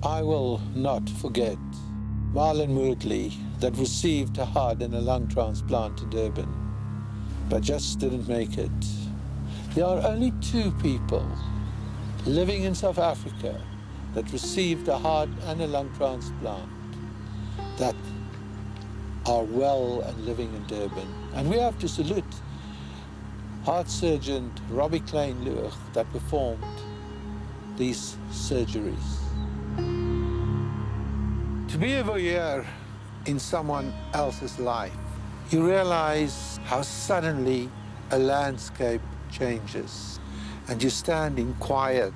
I will not forget Marilyn Rampersad that received a heart and a lung transplant in Durban, but just didn't make it. There are only 2 people living in South Africa that received a heart and a lung transplant that are well and living in Durban. And we have to salute heart surgeon Robbie Klein-Luch that performed these surgeries. To be over here in someone else's life, you realize how suddenly a landscape changes, and you stand in quiet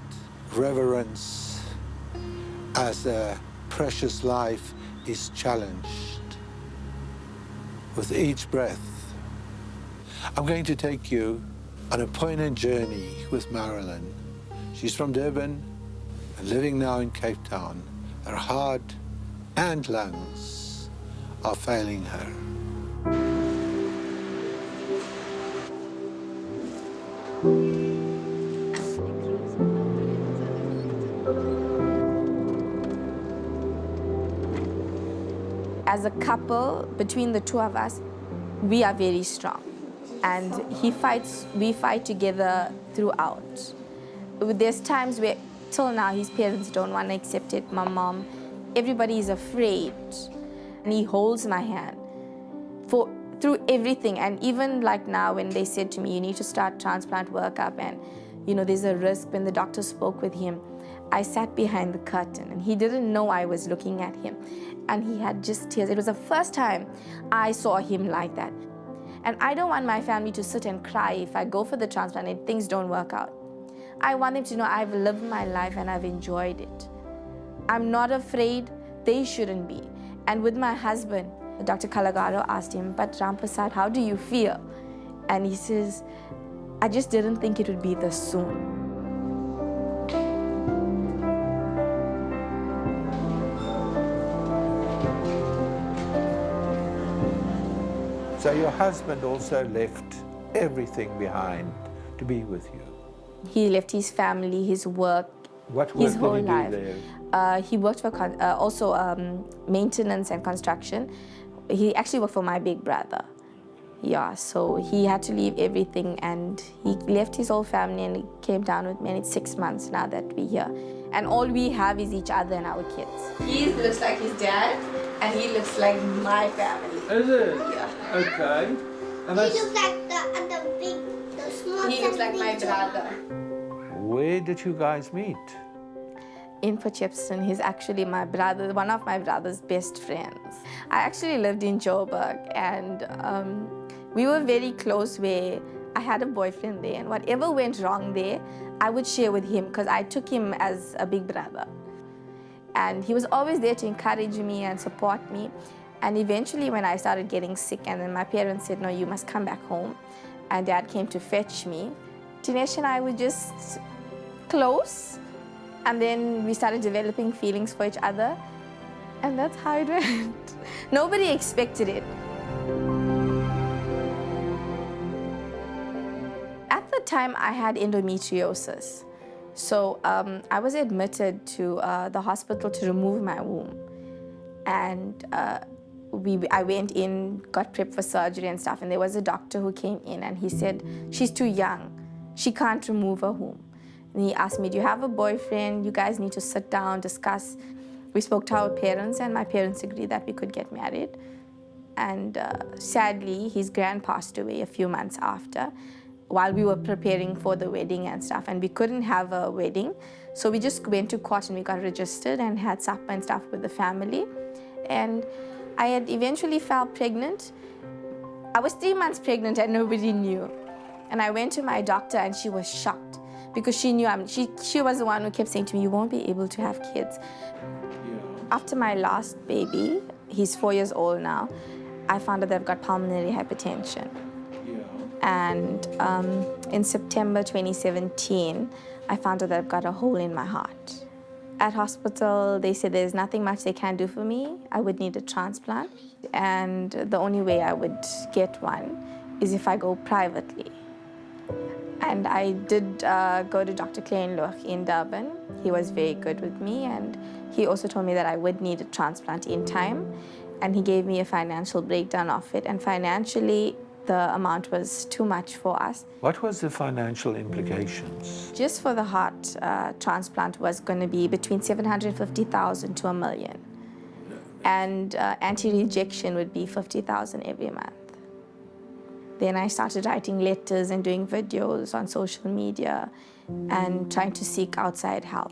reverence as a precious life is challenged with each breath. I'm going to take you on a poignant journey with Marilyn. She's from Durban and living now in Cape Town. Her heart and lungs are failing her. As a couple, between the 2 of us, we are very strong. And we fight together throughout. There's times where, till now, his parents don't want to accept it, my mom. Everybody is afraid. And he holds my hand through everything. And even like now, when they said to me, you need to start transplant workup and, there's a risk, when the doctor spoke with him, I sat behind the curtain and he didn't know I was looking at him. And he had just tears. It was the first time I saw him like that. And I don't want my family to sit and cry if I go for the transplant and things don't work out. I want them to know I've lived my life and I've enjoyed it. I'm not afraid, they shouldn't be. And with my husband, Dr. Kalagaro asked him, but Rampersad, how do you feel? And he says, I just didn't think it would be this soon. So your husband also left everything behind to be with you. He left his family, his work, What work his whole did he life. do there? He worked for also maintenance and construction. He actually worked for my big brother. Yeah, so he had to leave everything and he left his whole family and he came down with me, and it's 6 months now that we're here. And all we have is each other and our kids. He looks like his dad and he looks like my family. Is it? Yeah. Okay. And He looks like the small. He looks like my brother. Where did you guys meet? In Potchefstroom, he's actually my brother, one of my brother's best friends. I actually lived in Joburg and we were very close where I had a boyfriend there, and whatever went wrong there, I would share with him because I took him as a big brother. And he was always there to encourage me and support me. And eventually when I started getting sick and then my parents said, no, you must come back home. And Dad came to fetch me. Dinesh and I were just close. And then we started developing feelings for each other. And that's how it went. Nobody expected it. At the time, I had endometriosis. So I was admitted to the hospital to remove my womb. And I went in, got prepped for surgery and stuff. And there was a doctor who came in and he said, she's too young. She can't remove her womb. And he asked me, do you have a boyfriend? You guys need to sit down, discuss. We spoke to our parents and my parents agreed that we could get married. And sadly, his grand passed away a few months after while we were preparing for the wedding and stuff. And we couldn't have a wedding. So we just went to court and we got registered and had supper and stuff with the family. And I had eventually fell pregnant. I was 3 months pregnant and nobody knew. And I went to my doctor and she was shocked because she knew she was the one who kept saying to me, you won't be able to have kids. Yeah. After my last baby, he's 4 years old now, I found out that I've got pulmonary hypertension. Yeah. And in September 2017, I found out that I've got a hole in my heart. At hospital, they said there's nothing much they can do for me. I would need a transplant. And the only way I would get one is if I go privately. And I did go to Dr. Klein-Luch in Durban. He was very good with me, and he also told me that I would need a transplant in time, and he gave me a financial breakdown of it, and financially the amount was too much for us. What was the financial implications? Just for the heart transplant was going to be between 750,000 to $1 million, and anti-rejection would be 50,000 every month. Then I started writing letters and doing videos on social media and trying to seek outside help.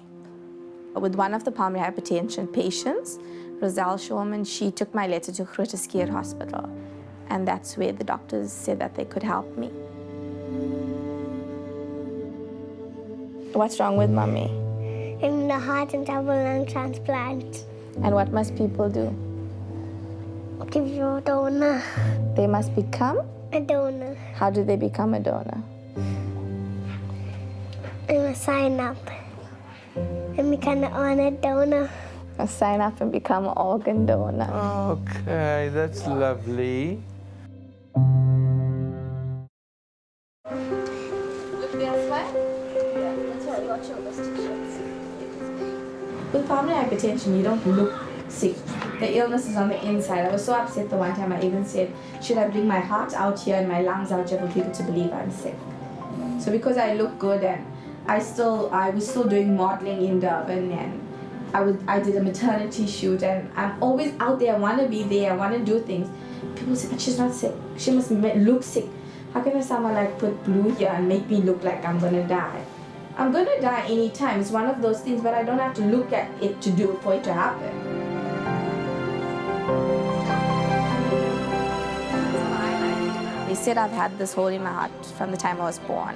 With one of the pulmonary hypertension patients, Roselle Shulman, she took my letter to Groote Schuur Hospital, and that's where the doctors said that they could help me. What's wrong with mommy? I'm the heart and double lung transplant. And what must people do? Give you a donor. They must become? A donor. How do they become a donor? I must sign up and become an honored donor. Sign up and become an organ donor. Okay, that's lovely. Look this way. Yeah, that's what your children's t-shirts. With pulmonary hypertension, you don't look sick. The illness is on the inside. I was so upset the one time I even said, should I bring my heart out here and my lungs out here for people to believe I'm sick? So because I look good and I was still doing modeling in Durban, and I did a maternity shoot, and I'm always out there. I want to be there. I want to do things. People say, but she's not sick. She must look sick. How can someone like put blue here and make me look like I'm gonna die? I'm gonna die anytime. It's one of those things, but I don't have to look at it to do it for it to happen. They said I've had this hole in my heart from the time I was born.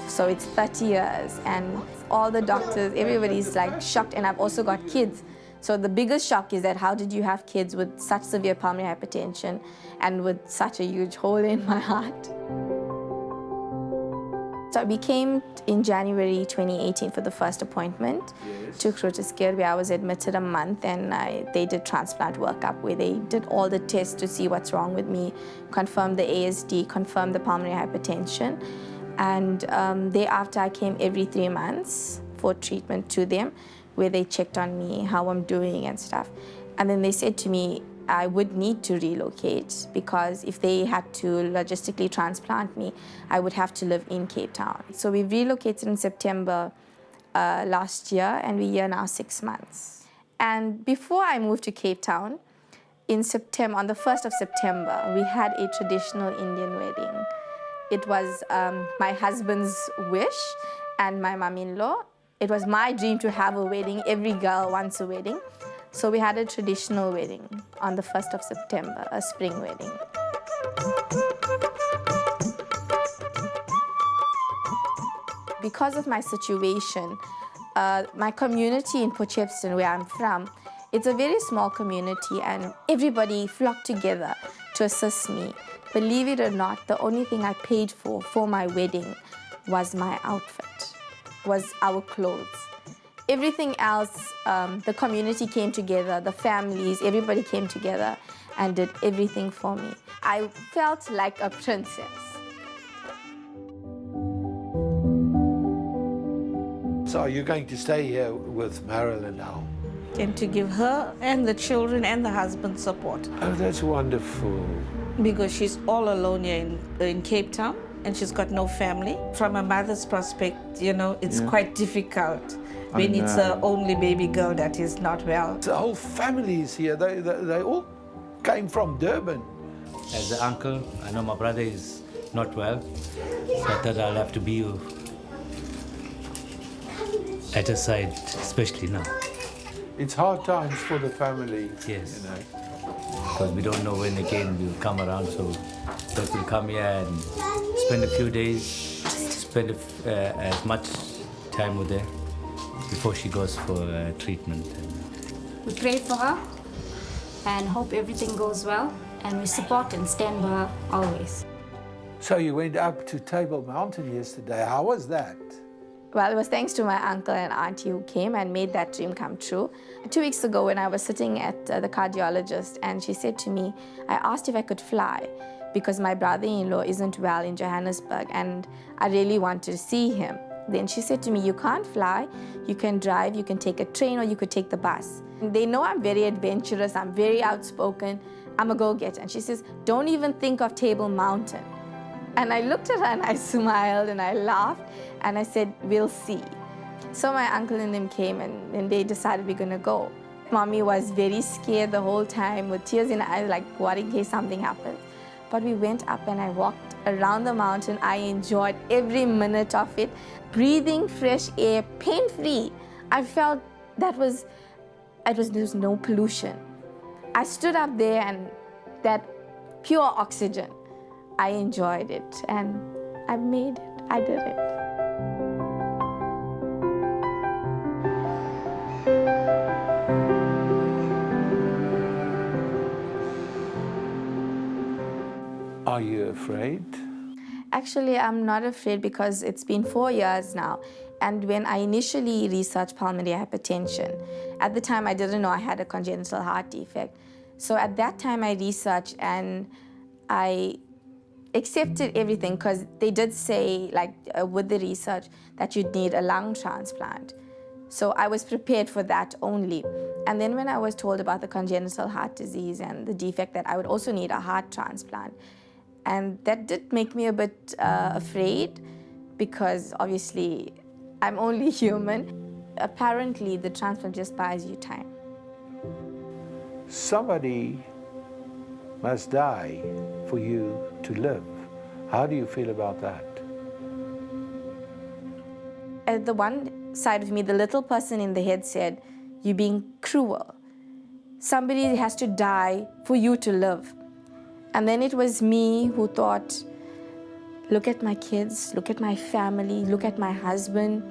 So it's 30 years, and all the doctors, everybody's like shocked, and I've also got kids. So the biggest shock is that how did you have kids with such severe pulmonary hypertension and with such a huge hole in my heart? So we came in January 2018 for the first appointment to Groote Schuur, where I was admitted a month, and they did transplant workup, where they did all the tests to see what's wrong with me, confirmed the ASD, confirmed the pulmonary hypertension. And thereafter, I came every 3 months for treatment to them, where they checked on me, how I'm doing and stuff. And then they said to me, I would need to relocate, because if they had to logistically transplant me, I would have to live in Cape Town. So we relocated in September last year, and we're here now 6 months. And before I moved to Cape Town, in September, on the 1st of September, we had a traditional Indian wedding. It was my husband's wish and my mom-in-law. It was my dream to have a wedding. Every girl wants a wedding. So we had a traditional wedding on the 1st of September, a spring wedding. Because of my situation, my community in Potchefstroom, where I'm from, it's a very small community, and everybody flocked together to assist me. Believe it or not, the only thing I paid for my wedding was my outfit, was our clothes. Everything else, the community came together, the families, everybody came together and did everything for me. I felt like a princess. So are you going to stay here with Marilyn now? And to give her and the children and the husband support. Oh, that's wonderful. Because she's all alone here in Cape Town, and she's got no family. From a mother's perspective, you know, it's quite difficult when it's her only baby girl that is not well. The whole family is here. They all came from Durban. As an uncle, I know my brother is not well, so I thought I'll have to be at her side, especially now. It's hard times for the family. Yes. You know. Because we don't know when again we'll come around, so we'll come here and spend a few days, spend as much time with her before she goes for treatment. We pray for her and hope everything goes well, and we support and stand by her always. So you went up to Table Mountain yesterday. How was that? Well, it was thanks to my uncle and auntie who came and made that dream come true. 2 weeks ago, when I was sitting at the cardiologist, and she said to me, I asked if I could fly because my brother-in-law isn't well in Johannesburg, and I really want to see him. Then she said to me, you can't fly, you can drive, you can take a train, or you could take the bus. And they know I'm very adventurous, I'm very outspoken, I'm a go-getter. And she says, don't even think of Table Mountain. And I looked at her and I smiled and I laughed and I said, we'll see. So my uncle and them came and they decided we're gonna go. Mommy was very scared the whole time with tears in her eyes, like, what in case something happens? But we went up and I walked around the mountain. I enjoyed every minute of it. Breathing fresh air, pain-free. I felt there was no pollution. I stood up there and that pure oxygen, I enjoyed it and I made it, I did it. Are you afraid? Actually, I'm not afraid because it's been 4 years now. And when I initially researched pulmonary hypertension, at the time I didn't know I had a congenital heart defect. So at that time I researched and I accepted everything because they did say, like with the research, that you'd need a lung transplant. So I was prepared for that only. And then when I was told about the congenital heart disease and the defect that I would also need a heart transplant, and that did make me a bit afraid because obviously I'm only human. Apparently the transplant just buys you time. Somebody must die for you to live. How do you feel about that? At the one side of me, the little person in the head said, you're being cruel. Somebody has to die for you to live. And then it was me who thought, look at my kids, look at my family, look at my husband,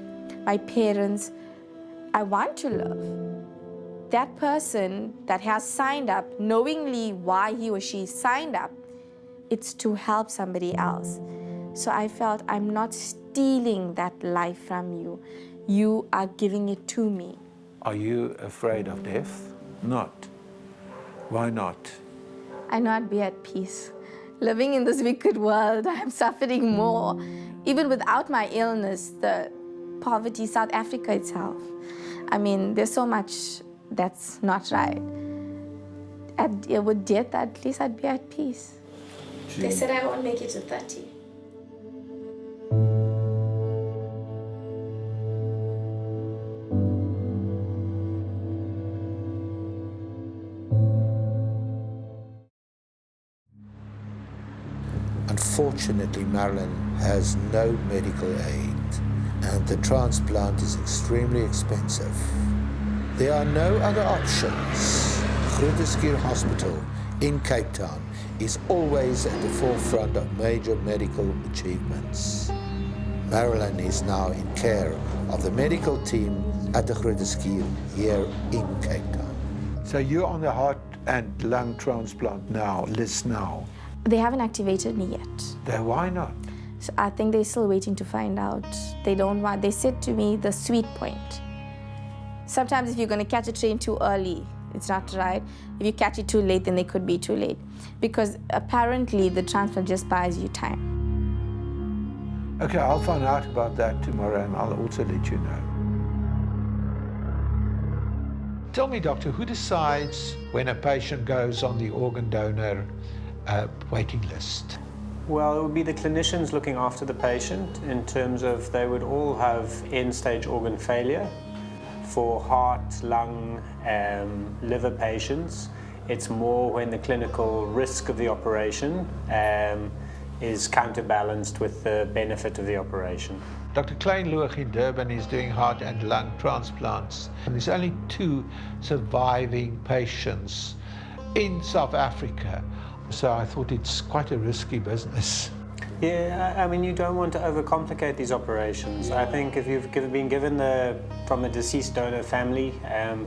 my parents. I want to live. That person that has signed up, knowingly why he or she signed up, it's to help somebody else. So I felt I'm not stealing that life from you. You are giving it to me. Are you afraid of death? Not. Why not? I know I'd be at peace. Living in this wicked world, I'm suffering more. Even without my illness, the poverty, South Africa itself. I mean, there's so much that's not right. With death, at least I'd be at peace. They said I won't make it to 30. Unfortunately, Marilyn has no medical aid, and the transplant is extremely expensive. There are no other options. Groote Schuur Hospital in Cape Town is always at the forefront of major medical achievements. Marilyn is now in care of the medical team at the Groote Schuur here in Cape Town. So you're on the heart and lung transplant list now. They haven't activated me yet. Why not? So I think they're still waiting to find out. They said to me the sweet point. Sometimes if you're going to catch a train too early, it's not right. If you catch it too late, then they could be too late. Because apparently the transplant just buys you time. Okay, I'll find out about that tomorrow and I'll also let you know. Tell me, doctor, who decides when a patient goes on the organ donor waiting list? Well, it would be the clinicians looking after the patient in terms of they would all have end-stage organ failure. For heart, lung, liver patients, it's more when the clinical risk of the operation is counterbalanced with the benefit of the operation. Dr. Klein-Loog in Durban is doing heart and lung transplants. And there's only 2 surviving patients in South Africa. So I thought it's quite a risky business. Yeah, I mean, you don't want to overcomplicate these operations. I think if you've been given from a deceased donor family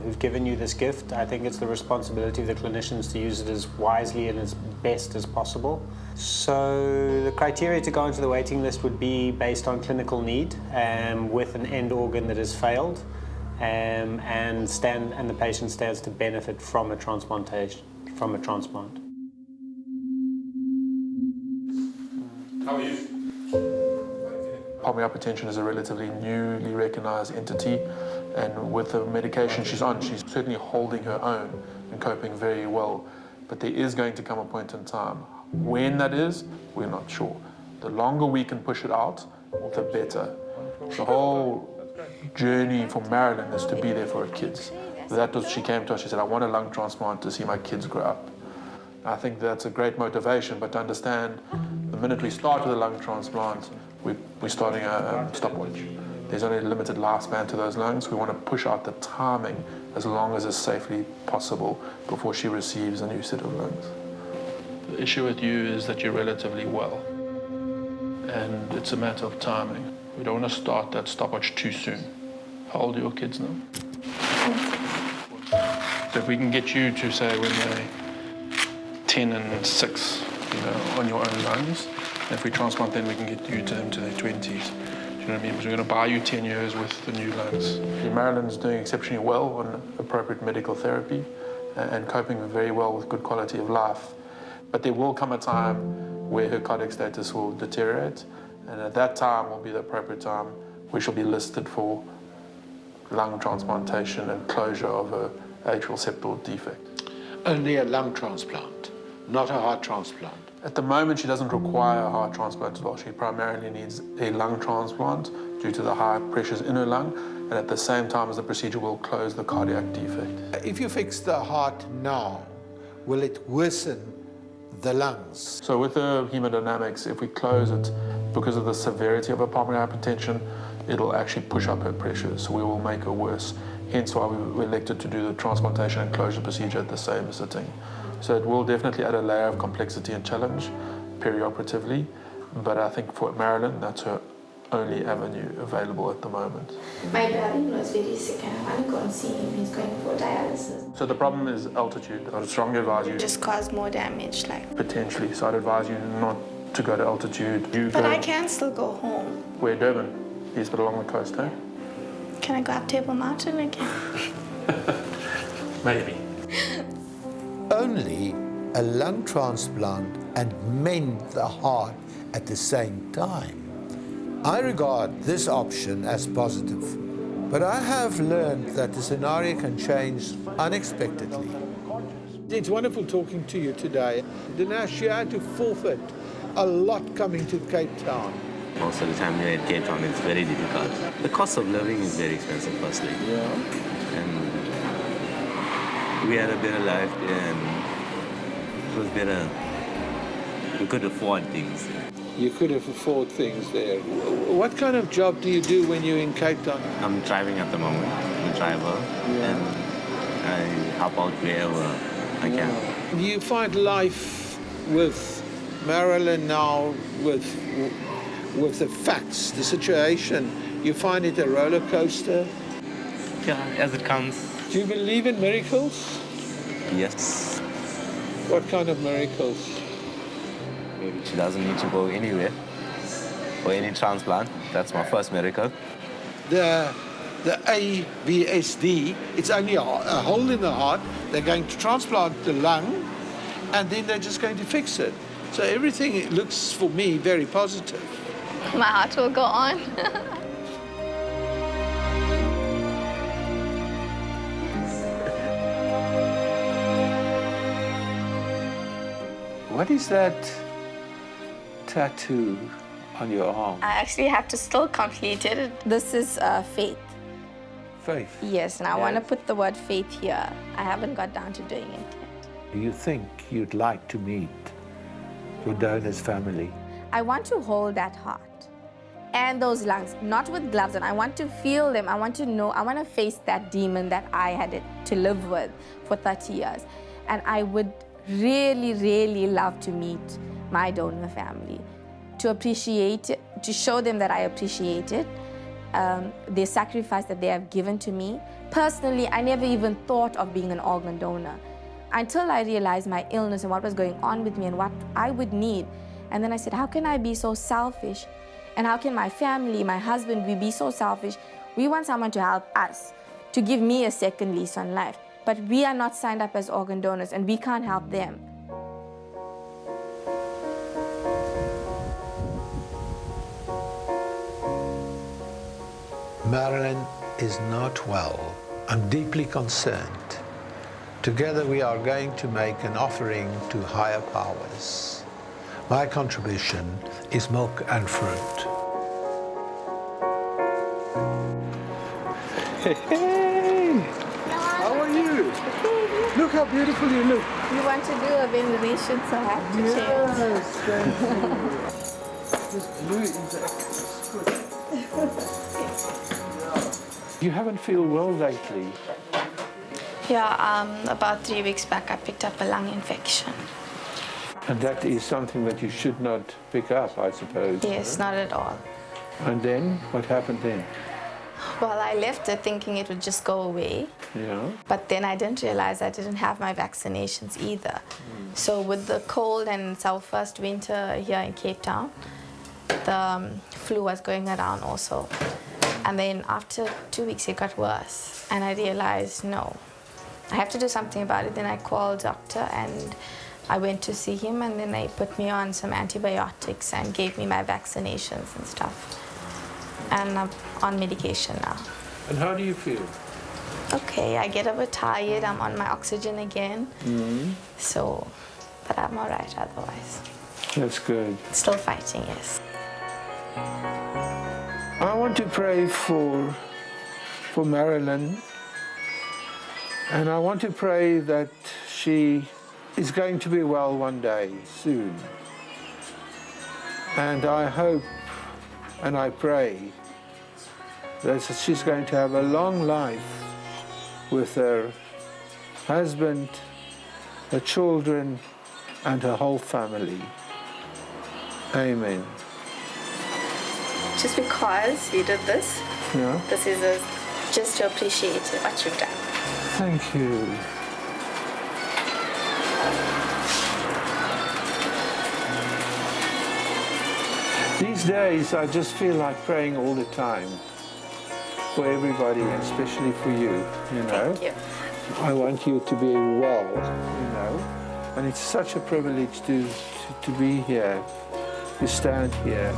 who've given you this gift, I think it's the responsibility of the clinicians to use it as wisely and as best as possible. So the criteria to go onto the waiting list would be based on clinical need with an end organ that has failed and the patient stands to benefit from a transplant. How are you? pulmonary hypertension is a relatively newly recognized entity, and with the medication she's on, she's certainly holding her own and coping very well. But there is going to come a point in time. When that is, we're not sure. The longer we can push it out, the better. The whole journey for Marilyn is to be there for her kids. That was, she came to us, she said, I want a lung transplant to see my kids grow up. I think that's a great motivation, but to understand the minute we start with a lung transplant, we're starting a stopwatch. There's only a limited lifespan to those lungs. We want to push out the timing as long as it's safely possible before she receives a new set of lungs. The issue with you is that you're relatively well, and it's a matter of timing. We don't want to start that stopwatch too soon. How old are your kids now? So if we can get you to, say, when they're 10 and 6, on your own lungs, and if we transplant, then we can get you to them to their 20s. Do you know what I mean? Because we're going to buy you 10 years with the new lungs. Marilyn's doing exceptionally well on appropriate medical therapy and coping very well with good quality of life. But there will come a time where her cardiac status will deteriorate, and at that time will be the appropriate time where she'll be listed for lung transplantation and closure of a atrial septal defect. Only a lung transplant, not a heart transplant. At the moment, she doesn't require a heart transplant as well. She primarily needs a lung transplant due to the high pressures in her lung, and at the same time as the procedure will close the cardiac defect. If you fix the heart now, will it worsen the lungs? So with the hemodynamics, if we close it, because of the severity of her pulmonary hypertension, it'll actually push up her pressures, so we will make her worse. Hence why we elected to do the transplantation and closure procedure at the same sitting. So it will definitely add a layer of complexity and challenge perioperatively, but I think for Marilyn, that's her only avenue available at the moment. My brother-in-law is very sick and I want to go and see him. He's going for dialysis. So the problem is altitude. I would strongly advise you. Just cause more damage, like. Potentially, so I'd advise you not to go to altitude. But I can still go home. Where, Durban? Yes, but along the coast, eh? Can I go up Table Mountain again? Maybe. Only a lung transplant and mend the heart at the same time. I regard this option as positive, but I have learned that the scenario can change unexpectedly. It's wonderful talking to you today. Dinesh, you had to forfeit a lot coming to Cape Town. Most of the time here in Cape Town, it's very difficult. The cost of living is very expensive, firstly. Yeah. And we had a better life and it was better. We could afford things. You could have afforded things there. What kind of job do you do when you're in Cape Town? I'm driving at the moment. I'm a driver. Yeah. And I help out wherever I can. Do you find life with Marilyn now, with the facts, the situation, you find it a roller coaster? Yeah, as it comes. Do you believe in miracles? Yes. What kind of miracles? Maybe she doesn't need to go anywhere for any transplant. That's my first miracle. The AVSD, it's only a hole in the heart. They're going to transplant the lung, and then they're just going to fix it. So everything looks, for me, very positive. My heart will go on. What is that tattoo on your arm? I actually have to still complete it. This is faith. Faith. Yes, and I want to put the word faith here. I haven't got down to doing it yet. Do you think you'd like to meet your donor's family? I want to hold that heart and those lungs, not with gloves on. I want to feel them. I want to know, I want to face that demon that I had to live with for 30 years. And I would really, really love to meet my donor family, to appreciate it, to show them that I appreciate it, the sacrifice that they have given to me. Personally, I never even thought of being an organ donor until I realized my illness and what was going on with me and what I would need. And then I said, how can I be so selfish? And how can my family, my husband, we be so selfish? We want someone to help us, to give me a second lease on life. But we are not signed up as organ donors and we can't help them. Marilyn is not well. I'm deeply concerned. Together we are going to make an offering to higher powers. My contribution is milk and fruit. Hey! How are you? Look how beautiful you look. You want to do a veneration, so I have to change. Yes, thank you. This blue is good. You haven't feel well lately. Yeah, about 3 weeks back I picked up a lung infection. And that is something that you should not pick up, I suppose. Yes, not at all. And then, what happened then? Well, I left it thinking it would just go away. Yeah. But then I didn't realize I didn't have my vaccinations either. So with the cold, and it's our first winter here in Cape Town, the flu was going around also. And then after 2 weeks it got worse. And I realized, no, I have to do something about it. Then I called doctor and I went to see him, and then they put me on some antibiotics and gave me my vaccinations and stuff. And I'm on medication now. And how do you feel? Okay, I get a bit tired. I'm on my oxygen again. So, but I'm all right otherwise. That's good. Still fighting, yes. I want to pray for Marilyn. And I want to pray that she is going to be well one day, soon. And I hope and I pray that she's going to have a long life with her husband, her children, and her whole family. Amen. Just because you did this, Yeah. this is just to appreciate what you've done. Thank you. These days, I just feel like praying all the time for everybody, and especially for you, you know. Thank you. I want you to be well, you know. And it's such a privilege to be here, to stand here.